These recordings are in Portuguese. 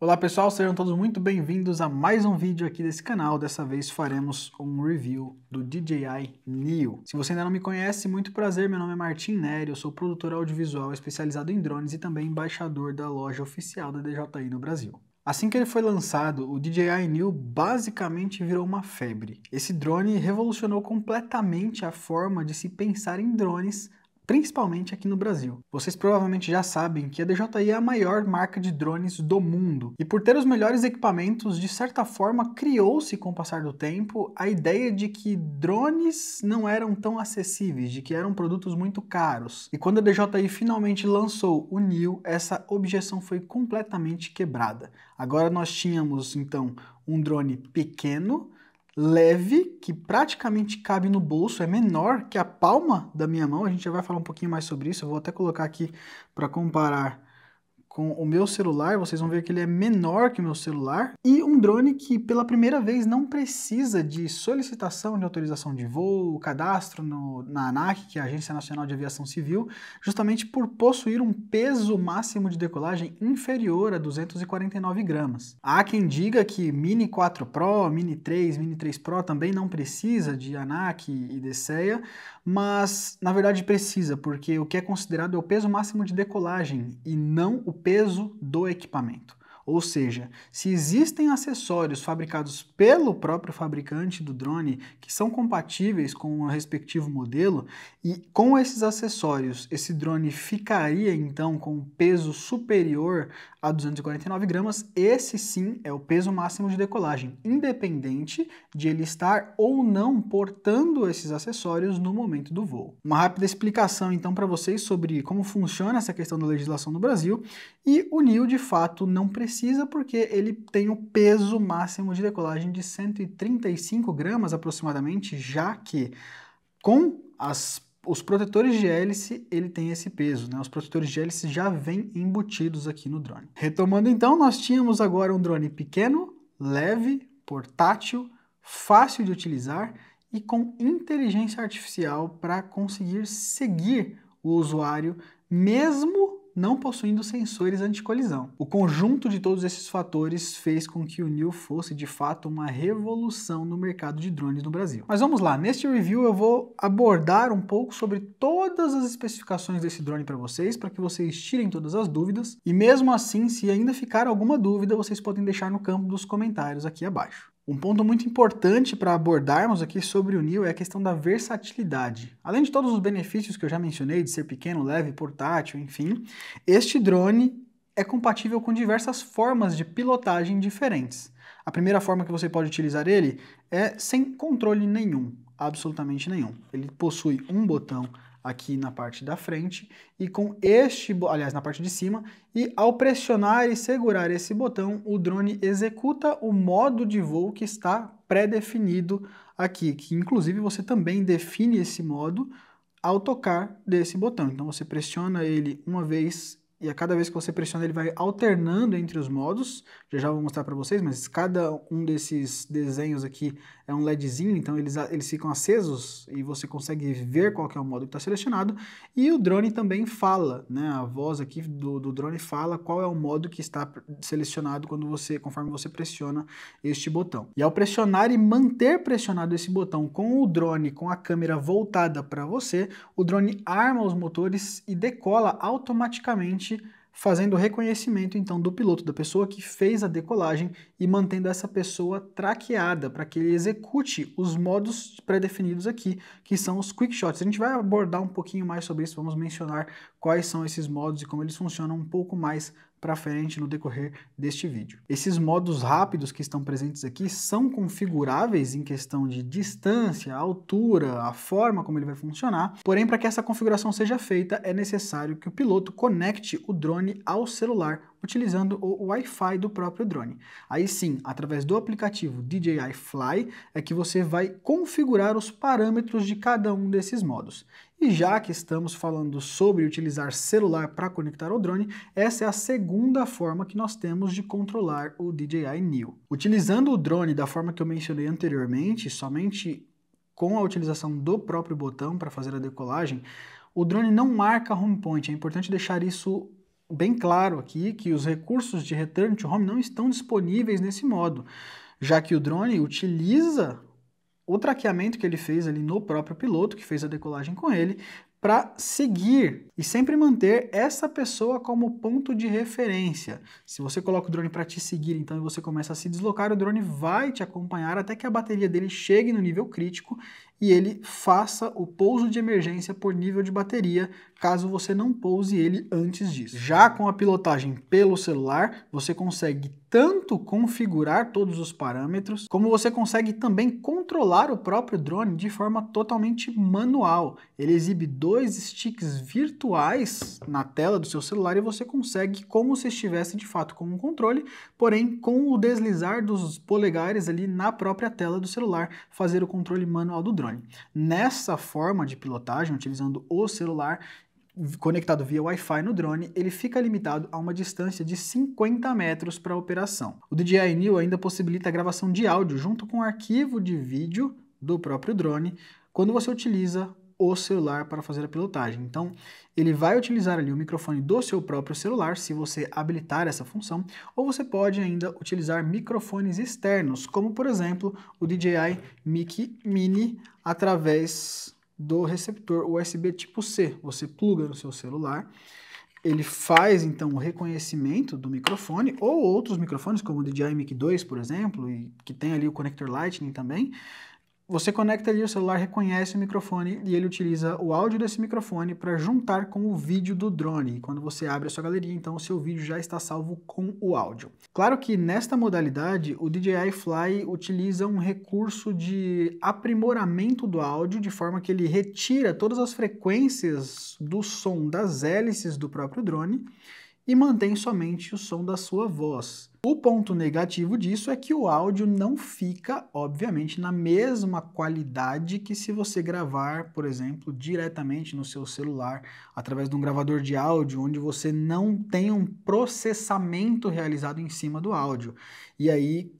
Olá pessoal, sejam todos muito bem-vindos a mais um vídeo aqui desse canal. Dessa vez faremos um review do DJI Neo. Se você ainda não me conhece, muito prazer, meu nome é Martin Nery, eu sou produtor audiovisual especializado em drones e também embaixador da loja oficial da DJI no Brasil. Assim que ele foi lançado, o DJI Neo basicamente virou uma febre. Esse drone revolucionou completamente a forma de se pensar em drones, principalmente aqui no Brasil. Vocês provavelmente já sabem que a DJI é a maior marca de drones do mundo, e por ter os melhores equipamentos, de certa forma criou-se com o passar do tempo a ideia de que drones não eram tão acessíveis, de que eram produtos muito caros. E quando a DJI finalmente lançou o Neo, essa objeção foi completamente quebrada. Agora nós tínhamos então um drone pequeno, leve, que praticamente cabe no bolso, é menor que a palma da minha mão. A gente já vai falar um pouquinho mais sobre isso, eu vou até colocar aqui para comparar com o meu celular. Vocês vão ver que ele é menor que o meu celular, e um drone que pela primeira vez não precisa de solicitação de autorização de voo, cadastro na ANAC, que é a Agência Nacional de Aviação Civil, justamente por possuir um peso máximo de decolagem inferior a 249 gramas. Há quem diga que Mini 4 Pro, Mini 3, Mini 3 Pro também não precisa de ANAC e DCEA, mas na verdade precisa, porque o que é considerado é o peso máximo de decolagem e não o peso do equipamento. Ou seja, se existem acessórios fabricados pelo próprio fabricante do drone que são compatíveis com o respectivo modelo, e com esses acessórios esse drone ficaria então com um peso superior a 249 gramas, esse sim é o peso máximo de decolagem, independente de ele estar ou não portando esses acessórios no momento do voo. Uma rápida explicação então para vocês sobre como funciona essa questão da legislação no Brasil. E o Neo de fato não precisa, porque ele tem o peso máximo de decolagem de 135 gramas aproximadamente, já que com os protetores de hélice ele tem esse peso, né? Os protetores de hélice já vêm embutidos aqui no drone. Retomando então, nós tínhamos agora um drone pequeno, leve, portátil, fácil de utilizar e com inteligência artificial para conseguir seguir o usuário mesmo não possuindo sensores anti-colisão. O conjunto de todos esses fatores fez com que o Neo fosse de fato uma revolução no mercado de drones no Brasil. Mas vamos lá, neste review eu vou abordar um pouco sobre todas as especificações desse drone para vocês que vocês tirem todas as dúvidas, e mesmo assim, se ainda ficar alguma dúvida, vocês podem deixar no campo dos comentários aqui abaixo. Um ponto muito importante para abordarmos aqui sobre o Neo é a questão da versatilidade. Além de todos os benefícios que eu já mencionei, de ser pequeno, leve, portátil, enfim, este drone é compatível com diversas formas de pilotagem diferentes. A primeira forma que você pode utilizar ele é sem controle nenhum, absolutamente nenhum. Ele possui um botão aqui na parte da frente e com aliás, na parte de cima, e ao pressionar e segurar esse botão, o drone executa o modo de voo que está pré-definido aqui, que inclusive você também define esse modo ao tocar desse botão. Então você pressiona ele uma vez, e a cada vez que você pressiona ele vai alternando entre os modos. Já vou mostrar para vocês, mas cada um desses desenhos aqui é um LEDzinho, então eles ficam acesos e você consegue ver qual que é o modo que está selecionado. E o drone também fala, né? A voz aqui do drone fala qual é o modo que está selecionado conforme você pressiona este botão. E ao pressionar e manter pressionado esse botão com o drone com a câmera voltada para você, o drone arma os motores e decola automaticamente, fazendo o reconhecimento então do piloto, da pessoa que fez a decolagem, e mantendo essa pessoa traqueada para que ele execute os modos pré-definidos aqui, que são os Quick Shots. A gente vai abordar um pouquinho mais sobre isso, vamos mencionar quais são esses modos e como eles funcionam um pouco mais para frente no decorrer deste vídeo. Esses modos rápidos que estão presentes aqui são configuráveis em questão de distância, altura, a forma como ele vai funcionar, porém para que essa configuração seja feita é necessário que o piloto conecte o drone ao celular utilizando o Wi-Fi do próprio drone. Aí sim, através do aplicativo DJI Fly, é que você vai configurar os parâmetros de cada um desses modos. E já que estamos falando sobre utilizar celular para conectar ao drone, essa é a segunda forma que nós temos de controlar o DJI Neo. Utilizando o drone da forma que eu mencionei anteriormente, somente com a utilização do próprio botão para fazer a decolagem, o drone não marca home point. É importante deixar isso bem claro aqui que os recursos de Return to Home não estão disponíveis nesse modo, já que o drone utiliza o traqueamento que ele fez ali no próprio piloto, que fez a decolagem com ele, para seguir e sempre manter essa pessoa como ponto de referência. Se você coloca o drone para te seguir, então, e você começa a se deslocar, o drone vai te acompanhar até que a bateria dele chegue no nível crítico e ele faça o pouso de emergência por nível de bateria, caso você não pouse ele antes disso. Já com a pilotagem pelo celular, você consegue tanto configurar todos os parâmetros, como você consegue também controlar o próprio drone de forma totalmente manual. Ele exibe 2 sticks virtuais na tela do seu celular e você consegue, como se estivesse de fato com um controle, porém com o deslizar dos polegares ali na própria tela do celular, fazer o controle manual do drone. Nessa forma de pilotagem, utilizando o celular, conectado via Wi-Fi no drone, ele fica limitado a uma distância de 50 metros para a operação. O DJI Neo ainda possibilita a gravação de áudio junto com o arquivo de vídeo do próprio drone quando você utiliza o celular para fazer a pilotagem. Então, ele vai utilizar ali o microfone do seu próprio celular, se você habilitar essa função, ou você pode ainda utilizar microfones externos, como por exemplo o DJI Mic Mini através do receptor USB tipo C. Você pluga no seu celular, ele faz então o reconhecimento do microfone, ou outros microfones como o DJI Mic 2, por exemplo, e que tem ali o conector Lightning também. Você conecta ali o celular, reconhece o microfone e ele utiliza o áudio desse microfone para juntar com o vídeo do drone. E quando você abre a sua galeria, então o seu vídeo já está salvo com o áudio. Claro que nesta modalidade, o DJI Fly utiliza um recurso de aprimoramento do áudio, de forma que ele retira todas as frequências do som das hélices do próprio drone e mantém somente o som da sua voz. O ponto negativo disso é que o áudio não fica, obviamente, na mesma qualidade que se você gravar, por exemplo, diretamente no seu celular, através de um gravador de áudio, onde você não tem um processamento realizado em cima do áudio. E aí,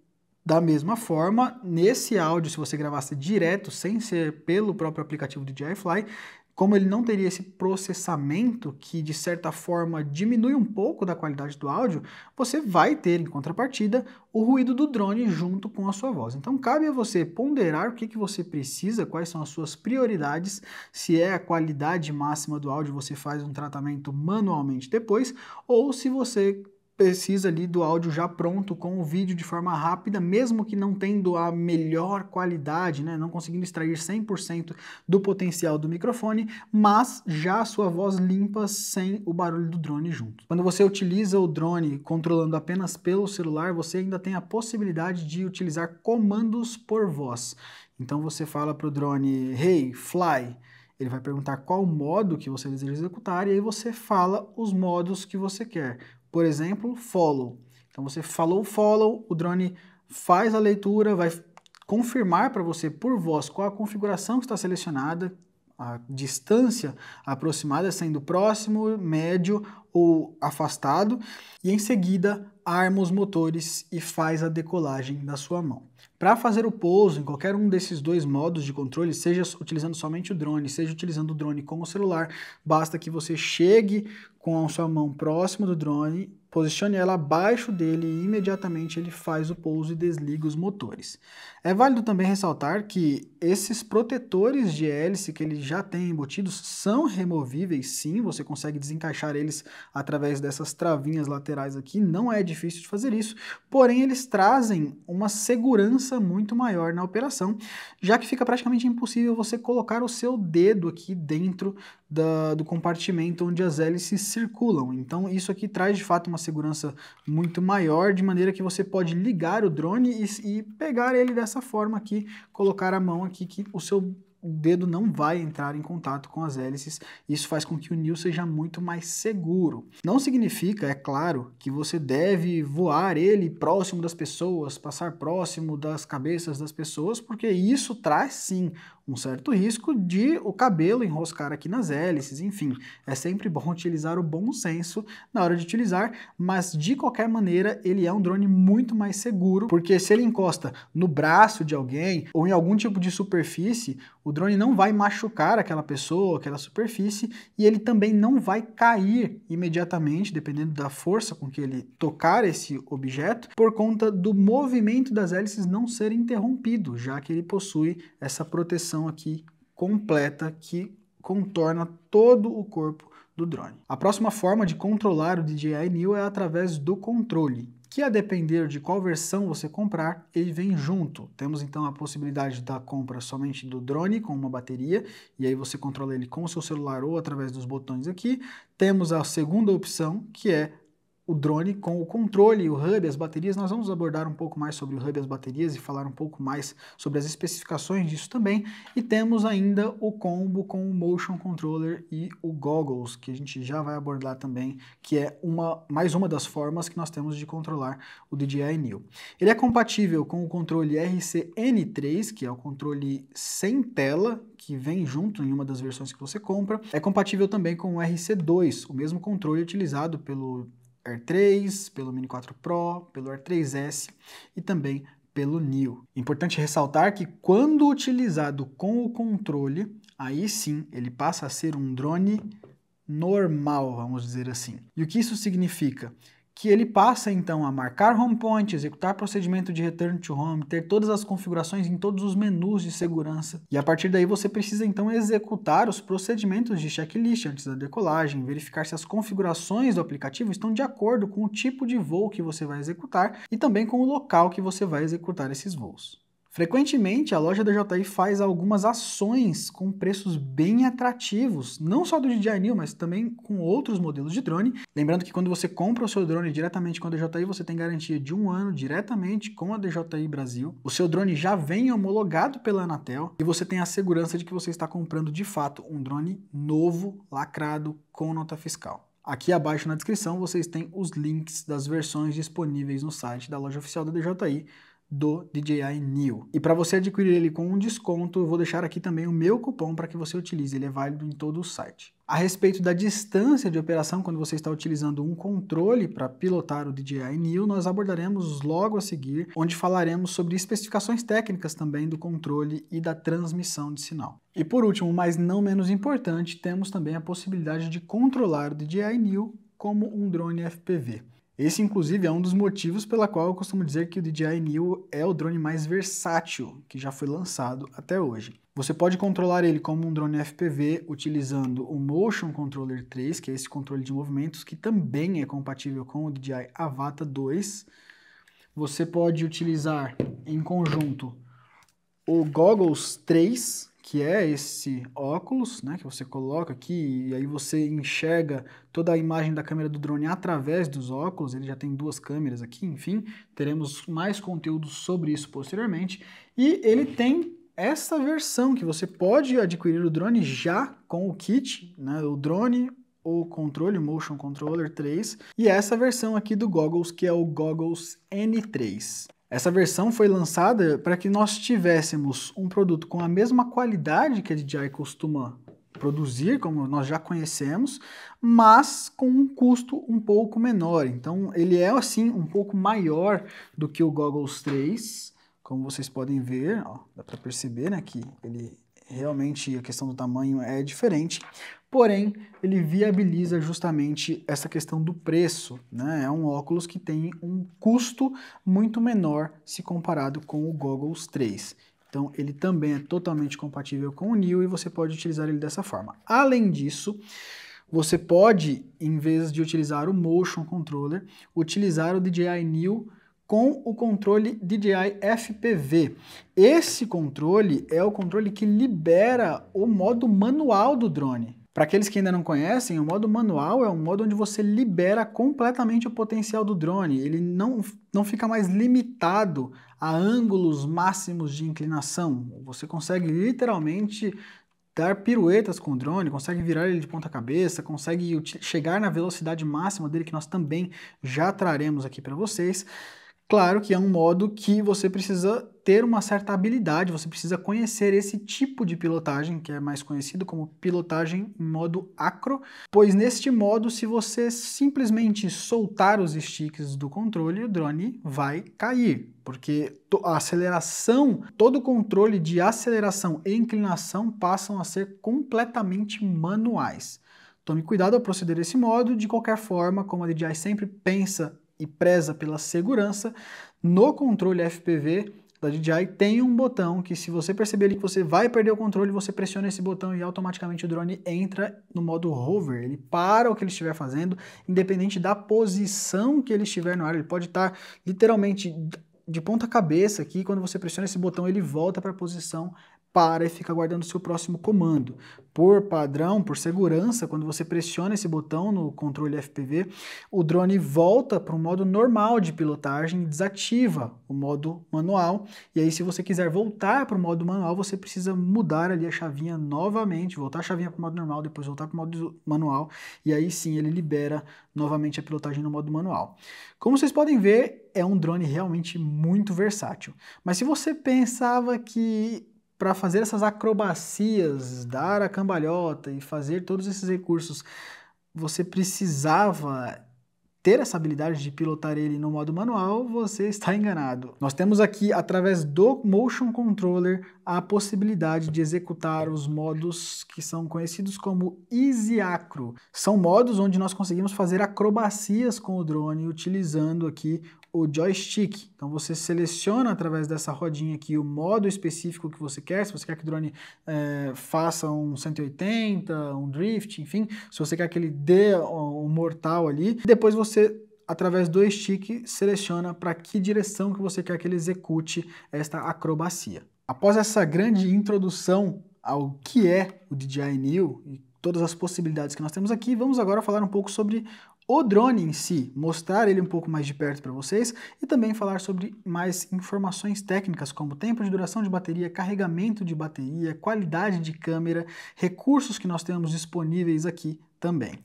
da mesma forma, nesse áudio, se você gravasse direto, sem ser pelo próprio aplicativo do DJI Fly, como ele não teria esse processamento que, de certa forma, diminui um pouco da qualidade do áudio, você vai ter, em contrapartida, o ruído do drone junto com a sua voz. Então, cabe a você ponderar o que você precisa, quais são as suas prioridades, se é a qualidade máxima do áudio, você faz um tratamento manualmente depois, ou se você precisa ali do áudio já pronto com o vídeo de forma rápida, mesmo que não tendo a melhor qualidade, né, não conseguindo extrair 100% do potencial do microfone, mas já a sua voz limpa sem o barulho do drone junto. Quando você utiliza o drone controlando apenas pelo celular, você ainda tem a possibilidade de utilizar comandos por voz. Então você fala para o drone, hey, fly. Ele vai perguntar qual modo que você deseja executar e aí você fala os modos que você quer. Por exemplo, follow. Então você falou follow, o drone faz a leitura, vai confirmar para você por voz qual a configuração que está selecionada, a distância aproximada sendo próximo, médio ou afastado, e em seguida arma os motores e faz a decolagem da sua mão. Para fazer o pouso em qualquer um desses dois modos de controle, seja utilizando somente o drone, seja utilizando o drone com o celular, basta que você chegue com a sua mão próxima do drone, posicione ela abaixo dele e imediatamente ele faz o pouso e desliga os motores. É válido também ressaltar que esses protetores de hélice que ele já tem embutidos são removíveis, sim, você consegue desencaixar eles através dessas travinhas laterais aqui, não é difícil de fazer isso, porém eles trazem uma segurança muito maior na operação, já que fica praticamente impossível você colocar o seu dedo aqui dentro do compartimento onde as hélices circulam. Então isso aqui traz de fato uma segurança muito maior, de maneira que você pode ligar o drone e pegar ele dessa forma aqui, colocar a mão aqui que o seu dedo não vai entrar em contato com as hélices. Isso faz com que o Neo seja muito mais seguro. Não significa, é claro, que você deve voar ele próximo das pessoas, passar próximo das cabeças das pessoas, porque isso traz sim um certo risco de o cabelo enroscar aqui nas hélices, enfim. É sempre bom utilizar o bom senso na hora de utilizar, mas de qualquer maneira ele é um drone muito mais seguro, porque se ele encosta no braço de alguém ou em algum tipo de superfície, o drone não vai machucar aquela pessoa, aquela superfície, e ele também não vai cair imediatamente, dependendo da força com que ele tocar esse objeto, por conta do movimento das hélices não ser interrompido, já que ele possui essa proteção aqui completa que contorna todo o corpo do drone. A próxima forma de controlar o DJI Neo é através do controle, que a depender de qual versão você comprar, ele vem junto. Temos então a possibilidade da compra somente do drone com uma bateria, e aí você controla ele com o seu celular ou através dos botões aqui. Temos a segunda opção, que é o drone com o controle, o hub, as baterias. Nós vamos abordar um pouco mais sobre o hub e as baterias e falar um pouco mais sobre as especificações disso também. E temos ainda o combo com o Motion Controller e o Goggles, que a gente já vai abordar também, que é mais uma das formas que nós temos de controlar o DJI Neo. Ele é compatível com o controle RC-N3, que é o controle sem tela, que vem junto em uma das versões que você compra. É compatível também com o RC2, o mesmo controle utilizado pelo Air 3, pelo Mini 4 Pro, pelo Air 3S e também pelo Neo. Importante ressaltar que quando utilizado com o controle, aí sim ele passa a ser um drone normal, vamos dizer assim. E o que isso significa? Que ele passa então a marcar home point, executar procedimento de return to home, ter todas as configurações em todos os menus de segurança, e a partir daí você precisa então executar os procedimentos de checklist antes da decolagem, verificar se as configurações do aplicativo estão de acordo com o tipo de voo que você vai executar e também com o local que você vai executar esses voos. Frequentemente, a loja DJI faz algumas ações com preços bem atrativos, não só do DJI Neo, mas também com outros modelos de drone. Lembrando que quando você compra o seu drone diretamente com a DJI, você tem garantia de 1 ano diretamente com a DJI Brasil. O seu drone já vem homologado pela Anatel e você tem a segurança de que você está comprando de fato um drone novo, lacrado, com nota fiscal. Aqui abaixo na descrição vocês têm os links das versões disponíveis no site da loja oficial da DJI, do DJI Neo. E para você adquirir ele com um desconto, eu vou deixar aqui também o meu cupom para que você utilize, ele é válido em todo o site. A respeito da distância de operação, quando você está utilizando um controle para pilotar o DJI Neo, nós abordaremos logo a seguir, onde falaremos sobre especificações técnicas também do controle e da transmissão de sinal. E por último, mas não menos importante, temos também a possibilidade de controlar o DJI Neo como um drone FPV. Esse, inclusive, é um dos motivos pela qual eu costumo dizer que o DJI Neo é o drone mais versátil que já foi lançado até hoje. Você pode controlar ele como um drone FPV utilizando o Motion Controller 3, que é esse controle de movimentos que também é compatível com o DJI Avata 2. Você pode utilizar em conjunto o Goggles 3, que é esse óculos, né, que você coloca aqui e aí você enxerga toda a imagem da câmera do drone através dos óculos. Ele já tem 2 câmeras aqui, enfim, teremos mais conteúdo sobre isso posteriormente. E ele tem essa versão que você pode adquirir o drone já com o kit, né, o drone, o controle, o Motion Controller 3, e essa versão aqui do Goggles, que é o Goggles N3. Essa versão foi lançada para que nós tivéssemos um produto com a mesma qualidade que a DJI costuma produzir, como nós já conhecemos, mas com um custo um pouco menor. Então ele é assim um pouco maior do que o Goggles 3, como vocês podem ver, ó, dá para perceber, né, que ele realmente, a questão do tamanho é diferente, porém ele viabiliza justamente essa questão do preço, né? É um óculos que tem um custo muito menor se comparado com o Goggles 3. Então ele também é totalmente compatível com o Neo e você pode utilizar ele dessa forma. Além disso, você pode, em vez de utilizar o Motion Controller, utilizar o DJI Neo com o controle DJI FPV. Esse controle é o controle que libera o modo manual do drone. Para aqueles que ainda não conhecem, o modo manual é um modo onde você libera completamente o potencial do drone. Ele não fica mais limitado a ângulos máximos de inclinação. Você consegue literalmente dar piruetas com o drone, consegue virar ele de ponta cabeça, consegue chegar na velocidade máxima dele, que nós também já traremos aqui para vocês. Claro que é um modo que você precisa ter uma certa habilidade, você precisa conhecer esse tipo de pilotagem, que é mais conhecido como pilotagem em modo acro, pois neste modo, se você simplesmente soltar os sticks do controle, o drone vai cair, porque a aceleração, todo o controle de aceleração e inclinação passam a ser completamente manuais. Tome cuidado ao proceder desse modo, de qualquer forma, como a DJI sempre pensa e preza pela segurança, no controle FPV da DJI tem um botão que, se você perceber ali que você vai perder o controle, você pressiona esse botão e automaticamente o drone entra no modo hover. Ele para o que ele estiver fazendo, independente da posição que ele estiver no ar. Ele pode estar literalmente de ponta cabeça aqui, quando você pressiona esse botão ele volta para a posição, para e fica aguardando o seu próximo comando. Por padrão, por segurança, quando você pressiona esse botão no controle FPV, o drone volta para o modo normal de pilotagem e desativa o modo manual. E aí, se você quiser voltar para o modo manual, você precisa mudar ali a chavinha novamente, voltar a chavinha para o modo normal, depois voltar para o modo manual, e aí sim ele libera novamente a pilotagem no modo manual. Como vocês podem ver, é um drone realmente muito versátil. Mas se você pensava que para fazer essas acrobacias, dar a cambalhota e fazer todos esses recursos, você precisava ter essa habilidade de pilotar ele no modo manual, você está enganado. Nós temos aqui, através do Motion Controller, a possibilidade de executar os modos que são conhecidos como Easy Acro. São modos onde nós conseguimos fazer acrobacias com o drone utilizando aqui o joystick. Então você seleciona através dessa rodinha aqui o modo específico que você quer, se você quer que o drone faça um 180, um drift, enfim, se você quer que ele dê um mortal ali, depois você, através do stick, seleciona para que direção que você quer que ele execute esta acrobacia. Após essa grande introdução ao que é o DJI Neo e todas as possibilidades que nós temos aqui, vamos agora falar um pouco sobre o drone em si, mostrar ele um pouco mais de perto para vocês e também falar sobre mais informações técnicas como tempo de duração de bateria, carregamento de bateria, qualidade de câmera, recursos que nós temos disponíveis aqui também.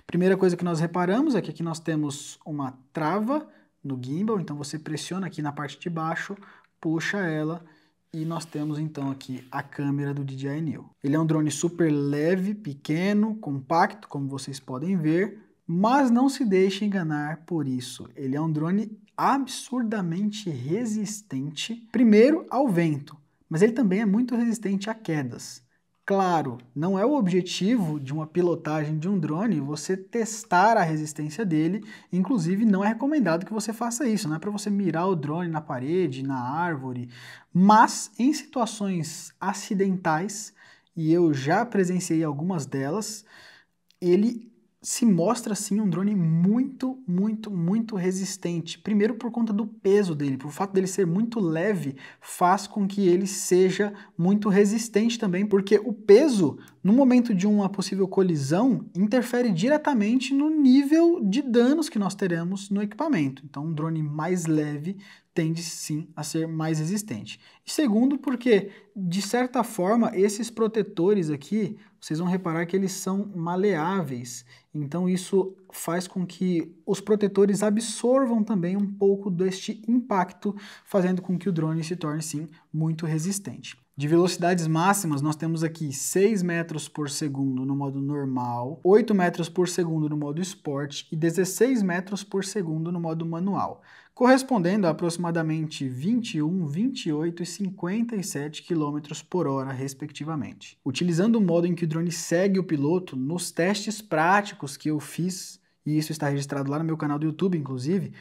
Primeira coisa que nós reparamos é que aqui nós temos uma trava no gimbal, então você pressiona aqui na parte de baixo, puxa ela e nós temos então aqui a câmera do DJI Neo. Ele é um drone super leve, pequeno, compacto, como vocês podem ver, mas não se deixe enganar por isso. Ele é um drone absurdamente resistente, primeiro ao vento, mas ele também é muito resistente a quedas. Claro, não é o objetivo de uma pilotagem de um drone você testar a resistência dele, inclusive não é recomendado que você faça isso, não é para você mirar o drone na parede, na árvore, mas em situações acidentais, e eu já presenciei algumas delas, ele se mostra assim um drone muito resistente. Primeiro por conta do peso dele, por fato dele ser muito leve, faz com que ele seja muito resistente também, porque o peso, no momento de uma possível colisão, interfere diretamente no nível de danos que nós teremos no equipamento. Então um drone mais leve tende sim a ser mais resistente. E segundo, porque de certa forma esses protetores aqui, vocês vão reparar que eles são maleáveis, então isso faz com que os protetores absorvam também um pouco deste impacto, fazendo com que o drone se torne sim muito resistente. De velocidades máximas, nós temos aqui 6 metros por segundo no modo normal, 8 metros por segundo no modo Sport e 16 metros por segundo no modo manual, correspondendo a aproximadamente 21, 28 e 57 km por hora, respectivamente. Utilizando o modo em que o drone segue o piloto, nos testes práticos que eu fiz, e isso está registrado lá no meu canal do YouTube, inclusive,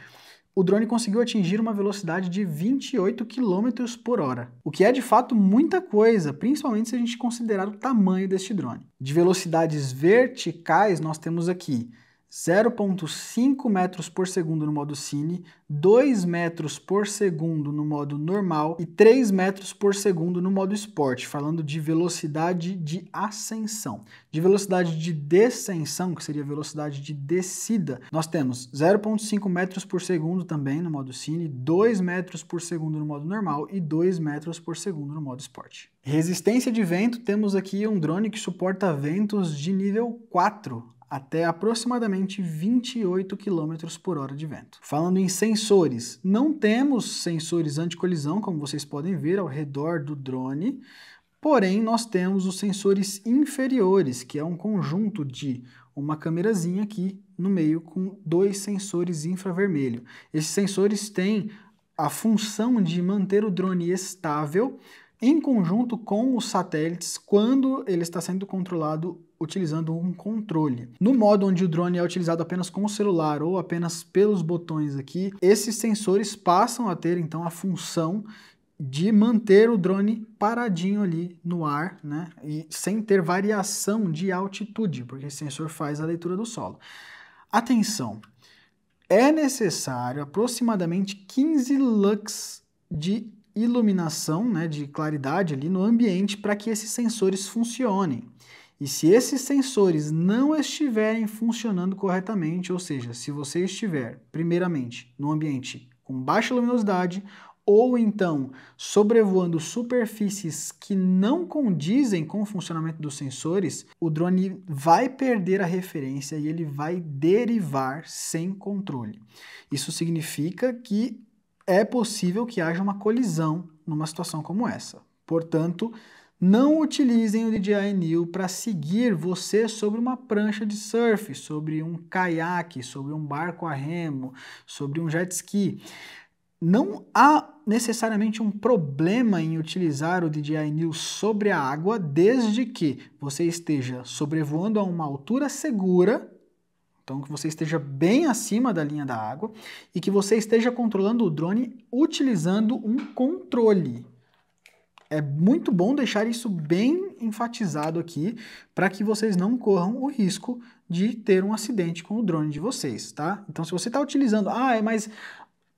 o drone conseguiu atingir uma velocidade de 28 km por hora, o que é de fato muita coisa, principalmente se a gente considerar o tamanho deste drone. De velocidades verticais, nós temos aqui 0,5 metros por segundo no modo Cine, 2 metros por segundo no modo normal e 3 metros por segundo no modo Sport, falando de velocidade de ascensão. De velocidade de descensão, que seria velocidade de descida, nós temos 0,5 metros por segundo também no modo Cine, 2 metros por segundo no modo normal e 2 metros por segundo no modo Sport. Resistência de vento, temos aqui um drone que suporta ventos de nível 4, até aproximadamente 28 km por hora de vento. Falando em sensores, não temos sensores anti-colisão, como vocês podem ver ao redor do drone, porém nós temos os sensores inferiores, que é um conjunto de uma câmerazinha aqui no meio com 2 sensores infravermelho. Esses sensores têm a função de manter o drone estável em conjunto com os satélites quando ele está sendo controlado utilizando um controle. No modo onde o drone é utilizado apenas com o celular ou apenas pelos botões aqui, esses sensores passam a ter então a função de manter o drone paradinho ali no ar, né? E sem ter variação de altitude, porque esse sensor faz a leitura do solo. Atenção! É necessário aproximadamente 15 lux de iluminação, né, de claridade ali no ambiente para que esses sensores funcionem. E se esses sensores não estiverem funcionando corretamente, ou seja, se você estiver, primeiramente, num ambiente com baixa luminosidade, ou então sobrevoando superfícies que não condizem com o funcionamento dos sensores, o drone vai perder a referência e ele vai derivar sem controle. Isso significa que é possível que haja uma colisão numa situação como essa. Portanto, não utilizem o DJI Neo para seguir você sobre uma prancha de surf, sobre um caiaque, sobre um barco a remo, sobre um jet ski. Não há necessariamente um problema em utilizar o DJI Neo sobre a água, desde que você esteja sobrevoando a uma altura segura, então que você esteja bem acima da linha da água, e que você esteja controlando o drone utilizando um controle. É muito bom deixar isso bem enfatizado aqui, para que vocês não corram o risco de ter um acidente com o drone de vocês, tá? Então se você está utilizando, mas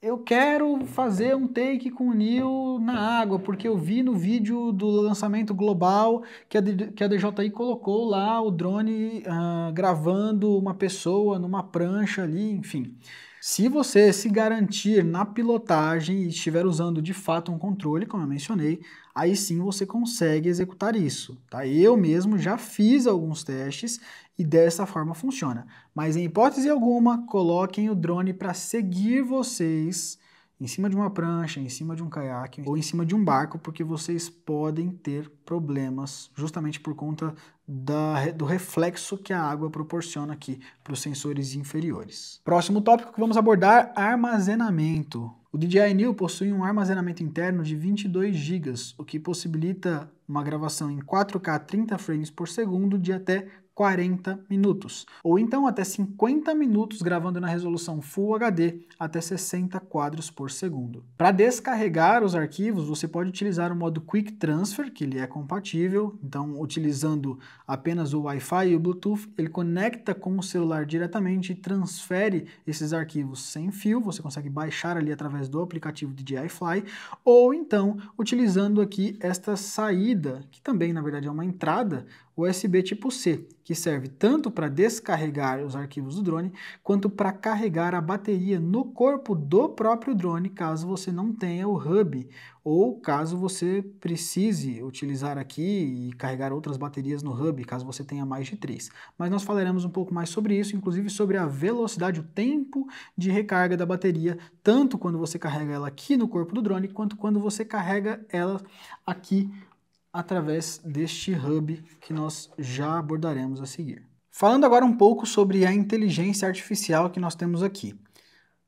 eu quero fazer um take com o Neo na água, porque eu vi no vídeo do lançamento global que a DJI colocou lá o drone gravando uma pessoa numa prancha ali, enfim. Se você se garantir na pilotagem e estiver usando de fato um controle, como eu mencionei, aí sim você consegue executar isso, tá? Eu mesmo já fiz alguns testes e dessa forma funciona. Mas em hipótese alguma, coloquem o drone para seguir vocês em cima de uma prancha, em cima de um caiaque ou em cima de um barco, porque vocês podem ter problemas justamente por conta do reflexo que a água proporciona aqui para os sensores inferiores. Próximo tópico que vamos abordar, armazenamento. O DJI Neo possui um armazenamento interno de 22 GB, o que possibilita uma gravação em 4K 30 frames por segundo de até 40 minutos, ou então até 50 minutos gravando na resolução Full HD até 60 quadros por segundo. Para descarregar os arquivos, você pode utilizar o modo Quick Transfer, que ele é compatível, então utilizando apenas o Wi-Fi e o Bluetooth, ele conecta com o celular diretamente e transfere esses arquivos sem fio, você consegue baixar ali através do aplicativo DJI Fly, ou então utilizando aqui esta saída, que também na verdade é uma entrada, USB tipo C, que serve tanto para descarregar os arquivos do drone, quanto para carregar a bateria no corpo do próprio drone, caso você não tenha o hub, ou caso você precise utilizar aqui e carregar outras baterias no hub, caso você tenha mais de 3. Mas nós falaremos um pouco mais sobre isso, inclusive sobre a velocidade, o tempo de recarga da bateria, tanto quando você carrega ela aqui no corpo do drone, quanto quando você carrega ela aqui através deste hub que nós já abordaremos a seguir. Falando agora um pouco sobre a inteligência artificial que nós temos aqui.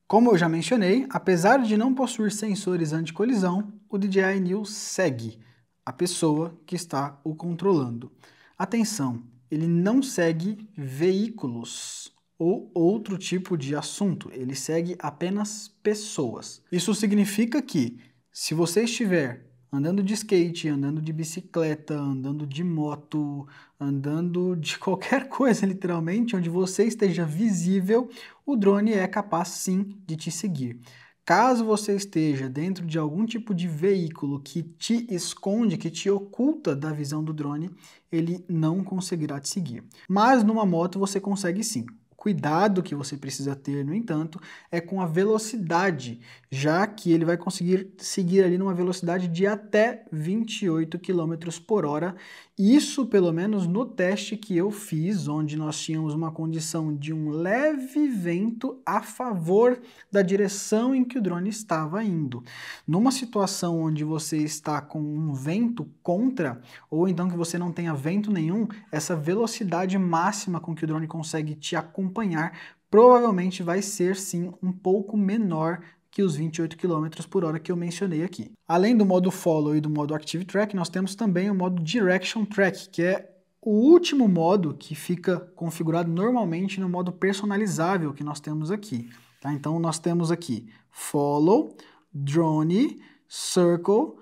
Como eu já mencionei, apesar de não possuir sensores anti-colisão, o DJI Neo segue a pessoa que está o controlando. Atenção, ele não segue veículos ou outro tipo de assunto, ele segue apenas pessoas. Isso significa que, se você estiver andando de skate, andando de bicicleta, andando de moto, andando de qualquer coisa, literalmente, onde você esteja visível, o drone é capaz sim de te seguir. Caso você esteja dentro de algum tipo de veículo que te esconde, que te oculta da visão do drone, ele não conseguirá te seguir. Mas numa moto você consegue sim. Cuidado que você precisa ter, no entanto, é com a velocidade, já que ele vai conseguir seguir ali numa velocidade de até 28 km por hora Isso, pelo menos no teste que eu fiz, onde nós tínhamos uma condição de um leve vento a favor da direção em que o drone estava indo. Numa situação onde você está com um vento contra, ou então que você não tenha vento nenhum, essa velocidade máxima com que o drone consegue te acompanhar provavelmente vai ser sim um pouco menor que os 28 km por hora que eu mencionei aqui. Além do modo Follow e do modo Active Track, nós temos também o modo Direction Track, que é o último modo que fica configurado normalmente no modo personalizável que nós temos aqui. Tá? Então nós temos aqui Follow, Drone, Circle,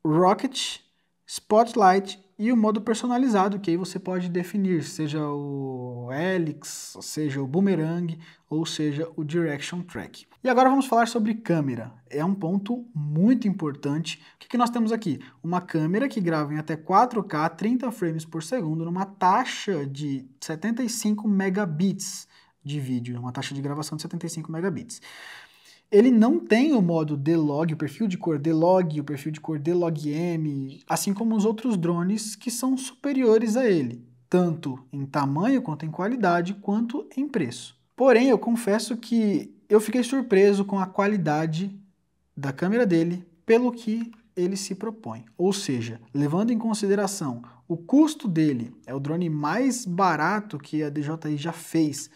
Rocket, Spotlight e o modo personalizado, que aí você pode definir, seja o Helix, seja o Boomerang, ou seja o Direction Track. E agora vamos falar sobre câmera. É um ponto muito importante. O que nós temos aqui? Uma câmera que grava em até 4K, 30 frames por segundo, numa taxa de 75 megabits de vídeo, uma taxa de gravação de 75 megabits. Ele não tem o modo D-Log, o perfil de cor D-Log, o perfil de cor D-Log-M, assim como os outros drones que são superiores a ele, tanto em tamanho, quanto em qualidade, quanto em preço. Porém, eu confesso que eu fiquei surpreso com a qualidade da câmera dele pelo que ele se propõe. Ou seja, levando em consideração o custo dele, é o drone mais barato que a DJI já fez,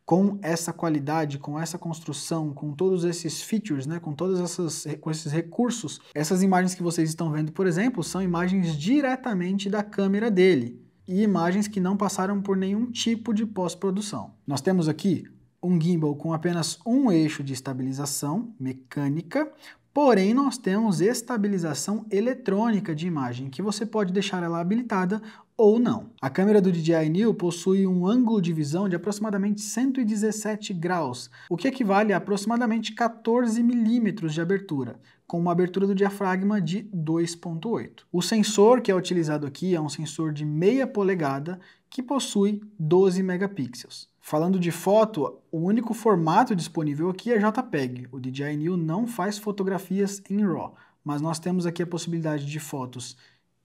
com essa qualidade, com essa construção, com todos esses features, né, com esses recursos. Essas imagens que vocês estão vendo, por exemplo, são imagens diretamente da câmera dele e imagens que não passaram por nenhum tipo de pós-produção. Nós temos aqui um gimbal com apenas um eixo de estabilização mecânica, porém nós temos estabilização eletrônica de imagem, que você pode deixar ela habilitada ou não. A câmera do DJI Neo possui um ângulo de visão de aproximadamente 117 graus, o que equivale a aproximadamente 14 milímetros de abertura, com uma abertura do diafragma de 2.8. O sensor que é utilizado aqui é um sensor de meia polegada que possui 12 megapixels. Falando de foto, o único formato disponível aqui é JPEG. O DJI Neo não faz fotografias em RAW, mas nós temos aqui a possibilidade de fotos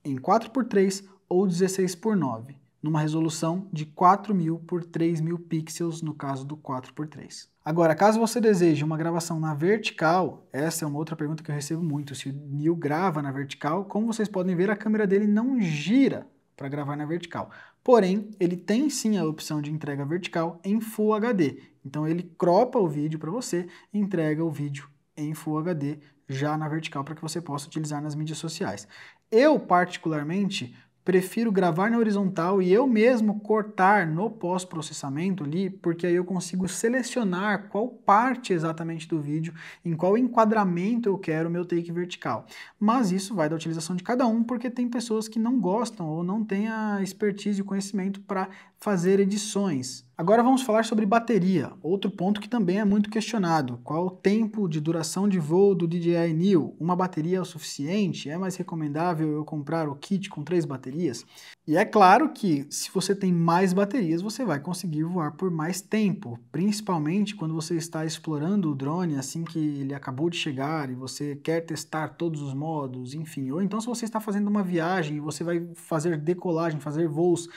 em 4x3 ou 16x9, numa resolução de 4000 por 3000 pixels no caso do 4x3. Agora, caso você deseje uma gravação na vertical, essa é uma outra pergunta que eu recebo muito, se o Neo grava na vertical. Como vocês podem ver, a câmera dele não gira para gravar na vertical. Porém, ele tem sim a opção de entrega vertical em Full HD. Então ele cropa o vídeo para você e entrega o vídeo em Full HD já na vertical para que você possa utilizar nas mídias sociais. Eu, particularmente, prefiro gravar na horizontal e eu mesmo cortar no pós-processamento ali, porque aí eu consigo selecionar qual parte exatamente do vídeo, em qual enquadramento eu quero o meu take vertical. Mas isso vai da utilização de cada um, porque tem pessoas que não gostam ou não têm a expertise e o conhecimento para fazer edições. Agora vamos falar sobre bateria, outro ponto que também é muito questionado. Qual o tempo de duração de voo do DJI Neo? Uma bateria é o suficiente? É mais recomendável eu comprar o kit com 3 baterias? E é claro que se você tem mais baterias, você vai conseguir voar por mais tempo, principalmente quando você está explorando o drone assim que ele acabou de chegar e você quer testar todos os modos, enfim. Ou então se você está fazendo uma viagem e você vai fazer decolagem, fazer voos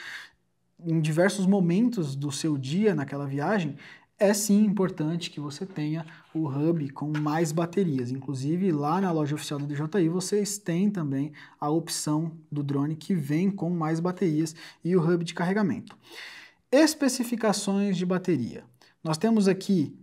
em diversos momentos do seu dia naquela viagem, é sim importante que você tenha o hub com mais baterias. Inclusive, lá na loja oficial da DJI, vocês têm também a opção do drone que vem com mais baterias e o hub de carregamento. Especificações de bateria. Nós temos aqui,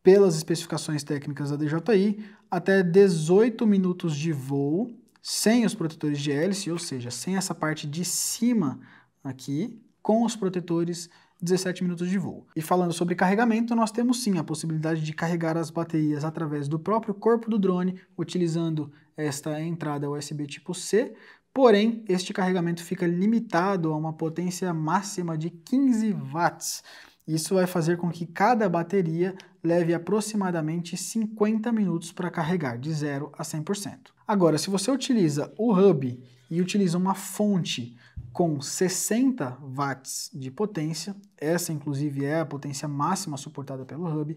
pelas especificações técnicas da DJI, até 18 minutos de voo, sem os protetores de hélice, ou seja, sem essa parte de cima aqui, com os protetores, 17 minutos de voo. E falando sobre carregamento, nós temos sim a possibilidade de carregar as baterias através do próprio corpo do drone, utilizando esta entrada USB tipo C, porém, este carregamento fica limitado a uma potência máxima de 15 watts. Isso vai fazer com que cada bateria leve aproximadamente 50 minutos para carregar, de 0 a 100%. Agora, se você utiliza o hub e utiliza uma fonte com 60 watts de potência, essa inclusive é a potência máxima suportada pelo hub,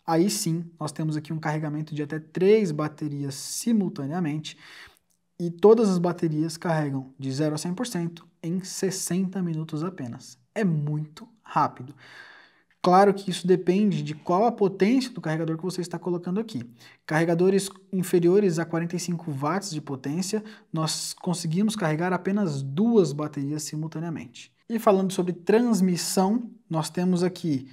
aí sim nós temos aqui um carregamento de até 3 baterias simultaneamente, e todas as baterias carregam de 0 a 100% em 60 minutos apenas. É muito rápido. Claro que isso depende de qual a potência do carregador que você está colocando aqui. Carregadores inferiores a 45 watts de potência, nós conseguimos carregar apenas 2 baterias simultaneamente. E falando sobre transmissão, nós temos aqui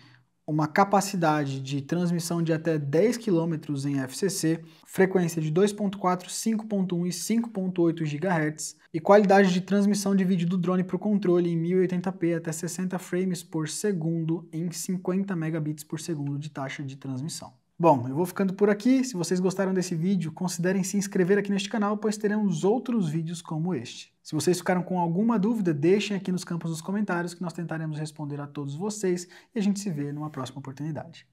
uma capacidade de transmissão de até 10 km em FCC, frequência de 2.4, 5.1 e 5.8 GHz e qualidade de transmissão de vídeo do drone para o controle em 1080p até 60 frames por segundo em 50 megabits por segundo de taxa de transmissão. Bom, eu vou ficando por aqui. Se vocês gostaram desse vídeo, considerem se inscrever aqui neste canal, pois teremos outros vídeos como este. Se vocês ficaram com alguma dúvida, deixem aqui nos campos dos comentários que nós tentaremos responder a todos vocês e a gente se vê numa próxima oportunidade.